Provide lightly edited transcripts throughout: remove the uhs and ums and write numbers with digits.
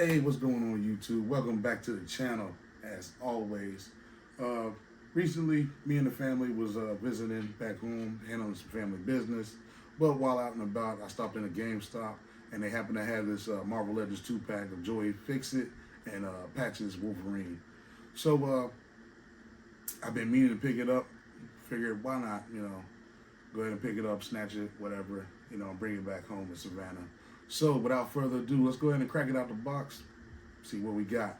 Hey, what's going on YouTube? Welcome back to the channel as always. Uh, Recently, me and the family was visiting back home, handling some family business. But while out and about, I stopped in a GameStop and they happened to have this Marvel Legends 2-pack of Joe Fixit and Patch's Wolverine. So I've been meaning to pick it up. Figured why not, go ahead and pick it up, snatch it, whatever, bring it back home to Savannah. So without further ado, let's go ahead and crack it out the box, see what we got.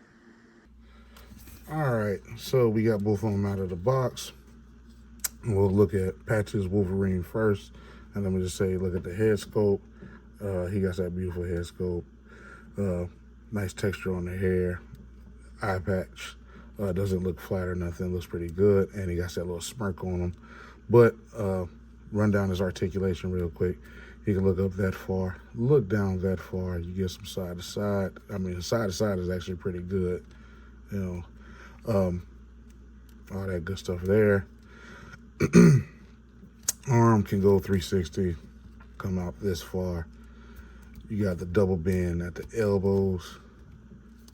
All right, so we got both of them out of the box. We'll look at Patch's Wolverine first, and let me just say, look at the head sculpt. He got that beautiful head sculpt. Nice texture on the hair. Eye patch doesn't look flat or nothing. Looks pretty good, and he got that little smirk on him. But run down his articulation real quick. You can look up that far, look down that far. You get some side to side. I mean, side to side is actually pretty good. All that good stuff there. Arm can go 360, come out this far. You got the double bend at the elbows,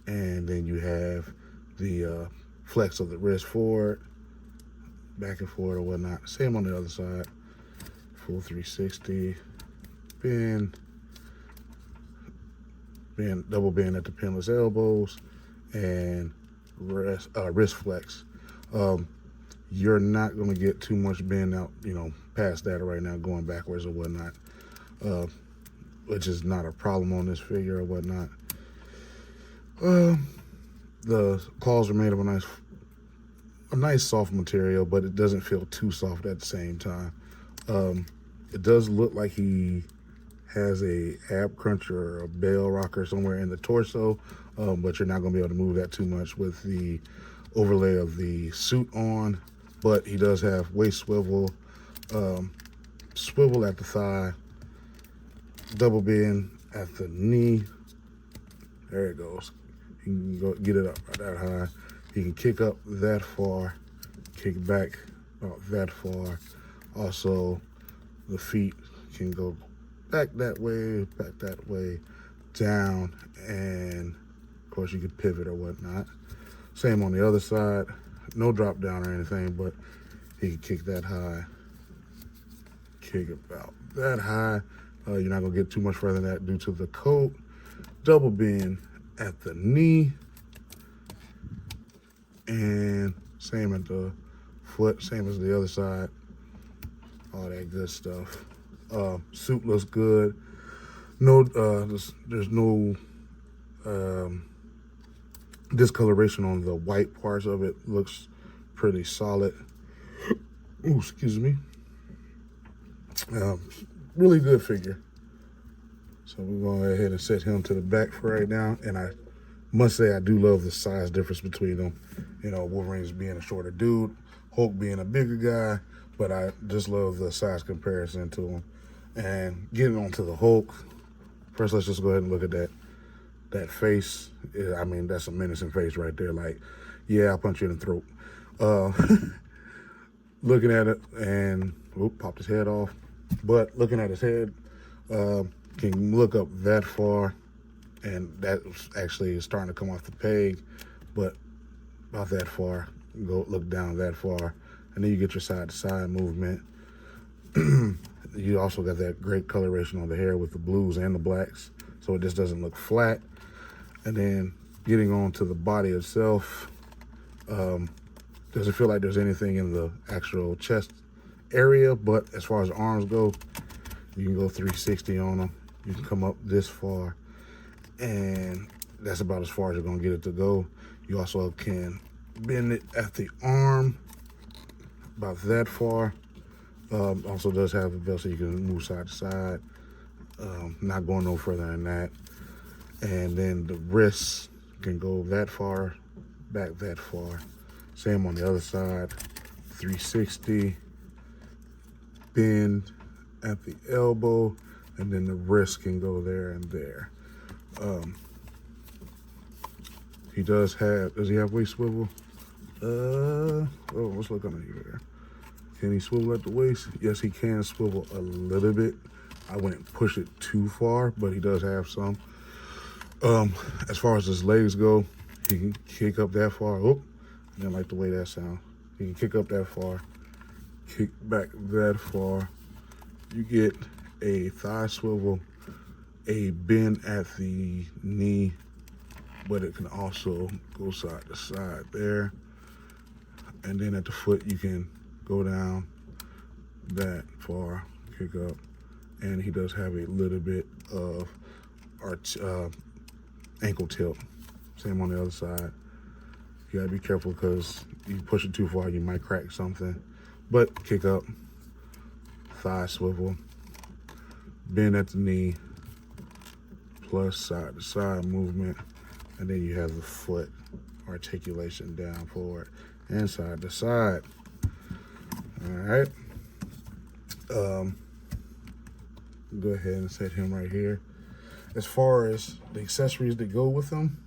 and then you have the flex of the wrist forward, back and forward or whatnot. Same on the other side. Full 360. Bend, double bend at the pinless elbows, and wrist flex. You're not going to get too much bend out, past that right now, going backwards or whatnot, which is not a problem on this figure or whatnot. The claws are made of a nice soft material, but it doesn't feel too soft at the same time. It does look like he has a ab cruncher or a bell rocker somewhere in the torso, but you're not going to be able to move that too much with the overlay of the suit on. But he does have waist swivel, swivel at the thigh, double bend at the knee. There it goes. You can go get it up right that high. You can kick up that far, kick back about that far. Also, the feet can go back that way, down, and of course you could pivot or whatnot. Same on the other side. No drop down or anything, but he can kick that high, kick about that high. You're not gonna get too much further than that due to the coat. Double bend at the knee, and same at the foot, same as the other side. All that good stuff. Suit looks good. No, there's no discoloration on the white parts of it. Looks pretty solid. Ooh, excuse me. Really good figure. So we're going to go ahead and set him to the back for right now. And I must say I do love the size difference between them. Wolverine's being a shorter dude, Hulk being a bigger guy, but I just love the size comparison to them. And getting onto the Hulk, first let's just go ahead and look at that face. I mean, that's a menacing face right there. Like, yeah, I'll punch you in the throat. Looking at it, and popped his head off. But looking at his head, can look up that far, and that actually is starting to come off the peg, but about that far. Go look down that far, and then you get your side to side movement. You also got that great coloration on the hair with the blues and the blacks, so it just doesn't look flat. And then getting on to the body itself, doesn't feel like there's anything in the actual chest area, but as far as the arms go, you can go 360 on them. You can come up this far, and that's about as far as you're gonna get it to go. You also can bend it at the arm about that far. Also does have a belt so you can move side to side. Not going no further than that. And then the wrists can go that far, back that far. Same on the other side. 360, bend at the elbow, and then the wrist can go there and there. He does he have waist swivel? Let's look under here. Can he swivel at the waist? Yes, he can swivel a little bit. I wouldn't push it too far, but he does have some. As far as his legs go, he can kick up that far. Oh, I didn't like the way that sounds. He can kick up that far, kick back that far. You get a thigh swivel, a bend at the knee, but it can also go side to side there. And then at the foot, you can go down that far, kick up. And he does have a little bit of arch, ankle tilt. Same on the other side. You gotta be careful because you push it too far, you might crack something. But kick up, thigh swivel, bend at the knee, plus side to side movement. And then you have the foot articulation down forward and side to side. All right. Go ahead and set him right here. As far as the accessories that go with them,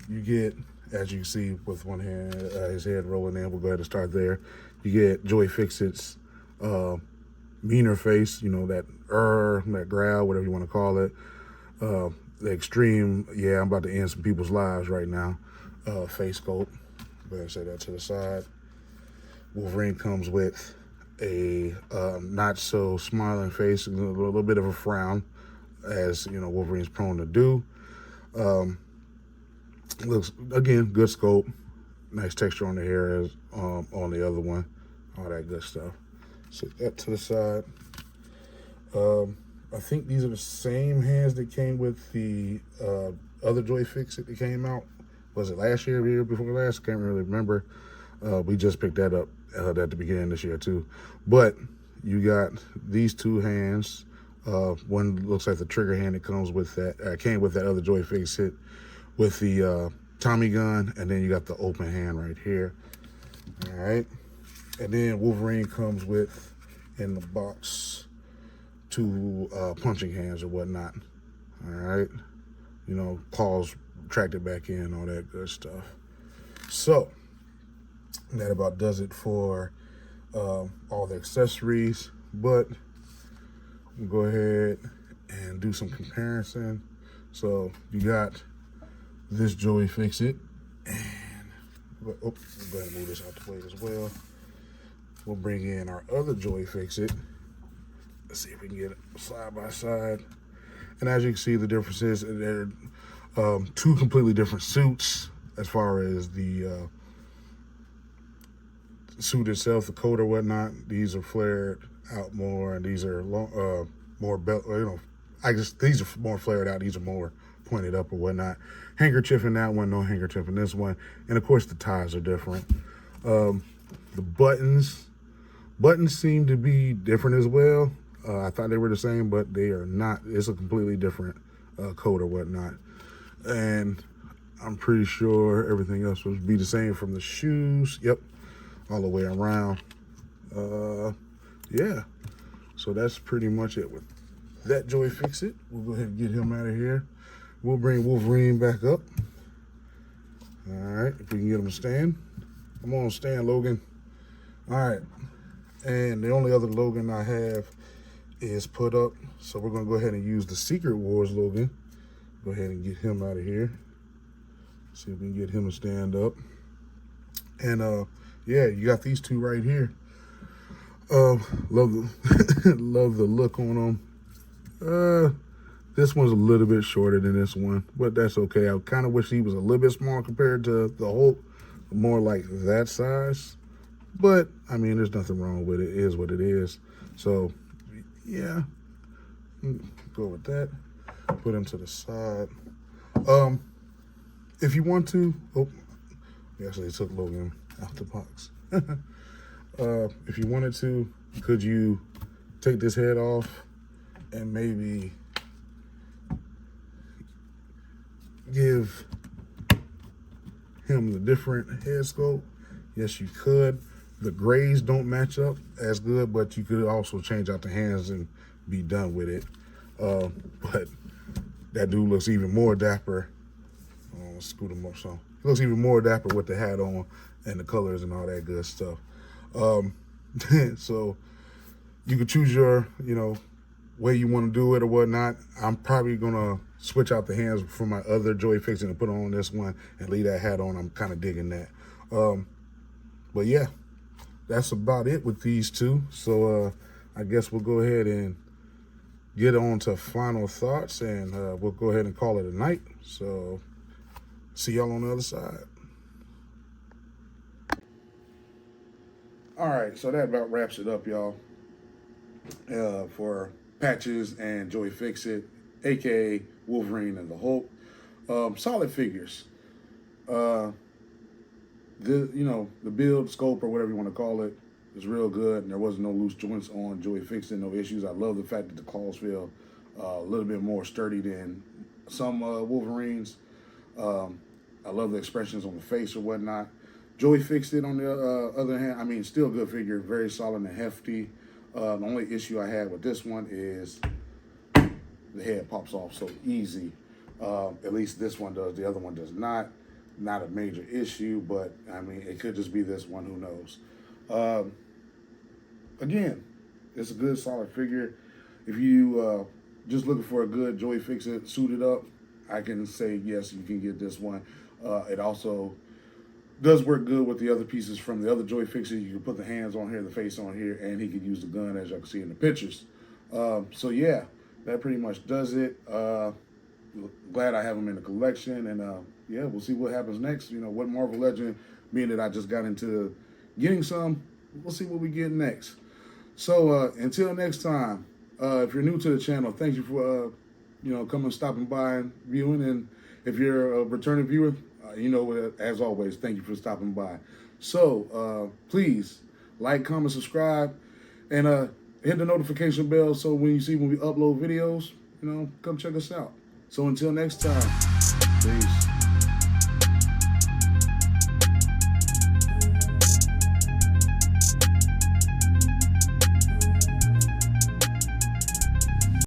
you get, as you see with one hand, his head rolling in, we'll go ahead and start there. You get Joe Fixit's meaner face, you know, that growl, whatever you want to call it. The extreme, yeah, I'm about to end some people's lives right now, face sculpt. Go ahead and set that to the side. Wolverine comes with a not so smiling face, a little bit of a frown, as you know Wolverine's prone to do. Looks, again, good scope, nice texture on the hair as on the other one, all that good stuff. Set that to the side. I think these are the same hands that came with the other Joe Fixit that came out. Was it last year or the year before last? Can't really remember. We just picked that up at the beginning of this year too. But you got these two hands. One looks like the trigger hand that comes with that, came with that other Joe Fixit with the Tommy gun, and then you got the open hand right here. All right. And then Wolverine comes with, in the box, two punching hands or whatnot. All right. You know, paws tracked back in, all that good stuff. So that about does it for all the accessories, but we'll go ahead and do some comparison. So you got this Joe Fixit, and we'll go ahead and move this out the way as well. We'll bring in our other Joe Fixit. Let's see if we can get it side by side. And as you can see, the differences, they're two completely different suits as far as the suit itself, the coat or whatnot. These are flared out more, and these are more belt. You know, I guess these are more flared out. These are more pointed up or whatnot. Handkerchief in that one, no handkerchief in this one, and of course the ties are different. The buttons seem to be different as well. I thought they were the same, but they are not. It's a completely different coat or whatnot. And I'm pretty sure everything else would be the same from the shoes. Yep, all the way around. Yeah, so that's pretty much it with that Joe Fixit. We'll go ahead and get him out of here. We'll bring Wolverine back up. All right, if we can get him to stand. Come on, stand, Logan. All right, and the only other Logan I have is put up, so we're gonna go ahead and use the Secret Wars Logan. Go ahead and get him out of here. See if we can get him to stand up. And yeah, you got these two right here. Love the love the look on them. This one's a little bit shorter than this one, but that's okay. I kind of wish he was a little bit smaller compared to the Hulk, more like that size. But I mean, there's nothing wrong with it. It is what it is. So yeah, go with that. Put him to the side. If you want to, we actually took Logan out the box. If you wanted to, could you take this head off and maybe give him the different head sculpt? Yes, you could. The grays don't match up as good, but you could also change out the hands and be done with it. But that dude looks even more dapper. Let's scoot him up some. He looks even more dapper with the hat on and the colors and all that good stuff. So you could choose your, way you want to do it or whatnot. I'm probably gonna switch out the hands from my other Joe Fixit and put on this one and leave that hat on. I'm kind of digging that. But yeah, that's about it with these two. So I guess we'll go ahead and get on to final thoughts, and we'll go ahead and call it a night. So see y'all on the other side. All right, so that about wraps it up, y'all, for Patches and Joe Fixit, aka Wolverine and the Hulk. Solid figures. The build, scope, or whatever you want to call it, is real good, and there wasn't no loose joints on Joe Fixit, no issues. I love the fact that the claws feel a little bit more sturdy than some Wolverines. I love the expressions on the face or whatnot. Joe Fixit, on the other hand, I mean, still good figure, very solid and hefty. The only issue I had with this one is the head pops off so easy. At least this one does. The other one does not. Not a major issue, but I mean, it could just be this one. Who knows? Again, it's a good, solid figure. If you just looking for a good Joe Fixit suited up, I can say yes, you can get this one. It also does work good with the other pieces from the other Joe Fixit. You can put the hands on here, the face on here, and he could use the gun, as y'all can see in the pictures. So yeah, that pretty much does it. Glad I have them in the collection, and yeah, we'll see what happens next. You know, what Marvel Legend, being that I just got into getting some, we'll see what we get next. So until next time, if you're new to the channel, thank you for coming, stopping by and viewing, and if you're a returning viewer, as always, thank you for stopping by. So please like, comment, subscribe, and hit the notification bell so when you see when we upload videos, come check us out. So until next time, peace.